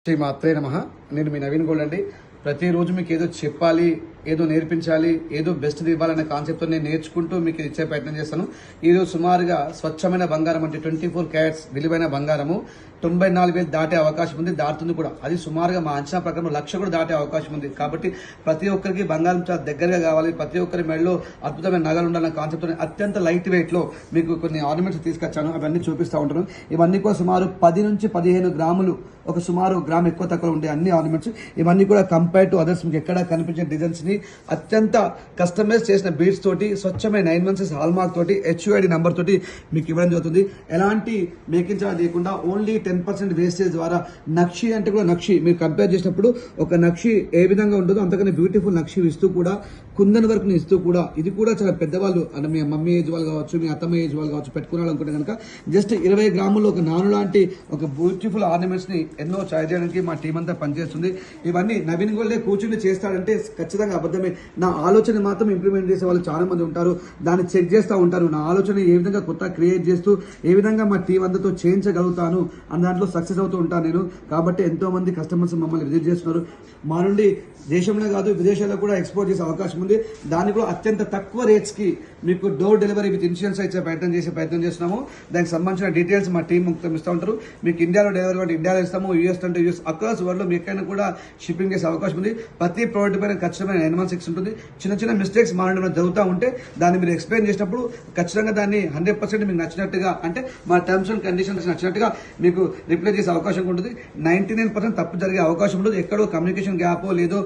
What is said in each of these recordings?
శ్రీ మాత్రే నమః. నేను మీ నవీన్ గోల్డ్ అండి. ప్రతిరోజు మీకు ఏదో చెప్పాలి, ఏదో నేర్పించాలి, ఏదో బెస్ట్ ఇవ్వాలనే కాన్సెప్ట్తో నేను నేర్చుకుంటూ మీకు ఇచ్చే ప్రయత్నం చేస్తాను. ఈరోజు సుమారుగా స్వచ్ఛమైన బంగారం అంటే 24 క్యారెట్స్ విలువైన బంగారము 94,000 దాటే అవకాశం ఉంది, దాటుతుంది కూడా. అది సుమారుగా మా అంచనా ప్రకారం 1,00,000 కూడా దాటే అవకాశం ఉంది. కాబట్టి ప్రతి ఒక్కరికి బంగారం చాలా దగ్గరగా కావాలి, ప్రతి ఒక్కరి మెడలో అద్భుతమైన నగలు ఉండాలన్న కాన్సెప్ట్తో అత్యంత లైట్ వెయిట్లో మీకు కొన్ని ఆర్నమెంట్స్ తీసుకొచ్చాను. అవన్నీ చూపిస్తూ ఉంటాను. ఇవన్నీ కూడా సుమారు 10 నుంచి 15 గ్రాములు, ఒక సుమారు గ్రామ్ ఎక్కువ తక్కువ ఉండే అన్ని ఆర్నమెంట్స్. ఇవన్నీ కూడా కంపేర్ టు అదర్స్ మీకు ఎక్కడ కనిపించే డిజైన్స్ ని అత్యంత కస్టమైజ్ చేసిన బీడ్స్ తోటి, స్వచ్ఛమైన 9 months హాల్ మార్క్ తోటి, HUID నంబర్ తోటి మీకు ఇవ్వడం జరుగుతుంది. ఎలాంటి మేకింగ్ చార్జ్ లేకుండా ఓన్లీ 10% వేస్టేజ్ ద్వారా. నక్షి అంటే కూడా నక్షి మీరు కంపేర్ చేసినప్పుడు ఒక నక్షి ఏ విధంగా ఉంటుందో అంతకన్నా బ్యూటిఫుల్ నక్షి ఇస్తూ కూడా, కుందన్ వరకు ఇస్తూ కూడా, ఇది కూడా చాలా పెద్దవాళ్ళు అంటే మీ మమ్మీ ఏజ్ వాళ్ళు కావచ్చు, మీ అత్తమ్మ ఏజ్ వాళ్ళు కావచ్చు పెట్టుకోవాలనుకుంటే కనుక జస్ట్ 20 గ్రాముల్లో ఒక నాను లాంటి ఒక బ్యూటిఫుల్ ఆర్నమెంట్స్ ని ఎన్నో చాయ్ చేయడానికి మా టీం అంతా పనిచేస్తుంది. ఇవన్నీ నవీన్ గోల్డే కూర్చుని చేస్తాడంటే ఖచ్చితంగా అబద్ధమే. నా ఆలోచన మాత్రం ఇంప్లిమెంట్ చేసే వాళ్ళు చాలా మంది ఉంటారు, దాన్ని చెక్ చేస్తూ ఉంటారు. నా ఆలోచన ఏ విధంగా కొత్త క్రియేట్ చేస్తూ ఏ విధంగా మా టీం అందరితో చేయించగలుగుతాను అన్న దాంట్లో సక్సెస్ అవుతూ ఉంటాను నేను. కాబట్టి ఎంతో మంది కస్టమర్స్ మమ్మల్ని విజిట్ చేస్తున్నారు. మా నుండి దేశంలో కాదు విదేశాల్లో కూడా ఎక్స్పోర్ట్ చేసే అవకాశం ఉంది. దాన్ని కూడా అత్యంత తక్కువ రేట్స్ కి మీకు డోర్ డెలివరీ విత్ ఇన్సూరెన్స్ ఇచ్చే ప్రయత్నం చేస్తున్నాము. దానికి సంబంధించిన డీటెయిల్స్ మా టీం ఇస్తూ ఉంటారు. మీకు ఇండియాలో డెలివరీ అంటే ఇండియాలో ఇస్తాము, యూఎస్ అంటే యూఎస్, అక్రాస్ వరల్డ్ లో మీకైనా కూడా షిప్పింగ్ చేసే అవకాశం ఉంది. ప్రతి ప్రోడక్ట్ పైన ఖచ్చితమైన 916 ఉంటుంది. చిన్న మిస్టేక్స్ మా నుండి జరుగుతూ ఉంటే దాన్ని మీరు ఎక్స్ప్లెయిన్ చేసినప్పుడు ఖచ్చితంగా దాన్ని 100% మీకు నచ్చినట్టుగా, అంటే మా టర్మ్స్ అండ్ కండిషన్స్ నచ్చినట్టుగా మీకు రిప్లై చేసే అవకాశం ఉంటుంది. 99% తప్పు జరిగే అవకాశం ఉండదు. ఎక్కడో కమ్యూనికేషన్ గ్యాప్ లేదో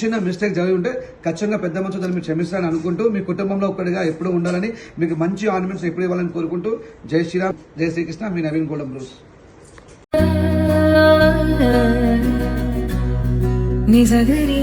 చిన్న మిస్టేక్ జరిగి ఉంటే ఖచ్చితంగా పెద్ద మనసు దాన్ని మీరు క్షమిస్తారని అనుకుంటూ, మీ కుటుంబంలో ఒక్కడిగా ఎప్పుడూ ఉండాలని, మీకు మంచి ఆర్నమెంట్స్ ఎప్పుడు ఇవ్వాలని కోరుకుంటూ, జై శ్రీరామ్, జై శ్రీకృష్ణ, మీ నవీన్ గోల్డ్ బ్రూస్. నిజగరి